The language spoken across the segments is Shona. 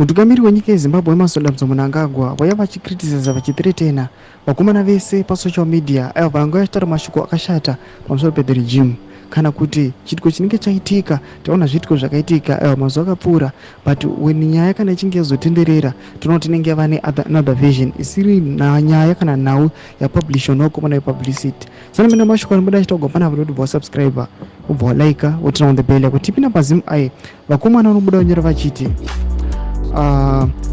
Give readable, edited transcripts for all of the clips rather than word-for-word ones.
Mutungamiri wenyika yeZimbabwe Masolamzo Mnangagwa waya vachikriticiza vachithreatena vakomana vese pasocial media avo vanga vachitaura mashoko akashata pamusoro pe the regime kana kuti chitiko chinenge chaitika taona zvitiko zvakaitika mazuva akapfuura, but when nyaya kana ichinge yazotenderera tinoona kuti inenge yava another version isiri nyaya kana nhau yapublisha unokomana yepublicity. Sana mina mashoko anobuda achitagwa pana kuti ubva wasubscriber ubva walaika wotina on the bell yako tipina pazimu aye vakomana vanobuda kunyora vachiti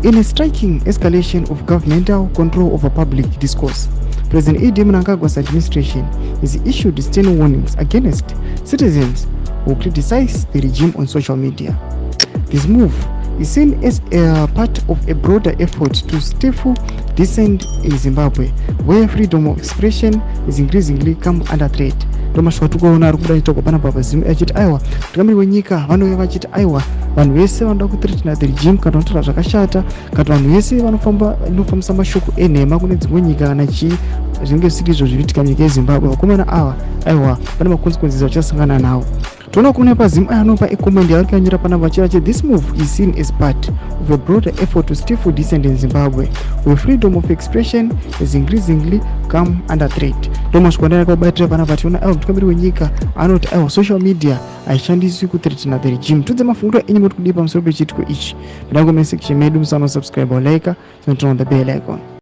in a striking escalation of governmental control over public discourse, President E.D. Mnangagwa's administration has issued stern warnings against citizens who criticize the regime on social media. This move is seen as a part of a broader effort to stifle dissent in Zimbabwe, where freedom of expression is increasingly come under threat. Tomashwa tukaona ari kuda chitoko pana papazimu achiti aiwa tukamiri wenyika vanouya vachiti aiwa vanhu vese vanoda kuthreatena the regime kana kutaura zvakashata kana vanhu vese vanofambisa mashoko enhema kune dzimwe nyika kana zvinenge zvisiri izvo zviriitika munyika yeZimbabwe. Vakomana ava aiwa pane makonsekwensi avachasangana nawo. Toona kuna pazimu aya anopa ecommend yavari kanyora pana vachira this move is seen as part of a broader effort to stifle dissent in Zimbabwe, where freedom of expression is increasingly come under threat. Ndomashwandana akabatira pana vationa aiwa mutungamiri wenyika anoti aiwa social media haishandiswi kuthreatena the regime. Tudze mafunguro enyu muri kudii pamusoro pechitiko ichi. Ndango message medu musama subscribe or like, on the bell icon.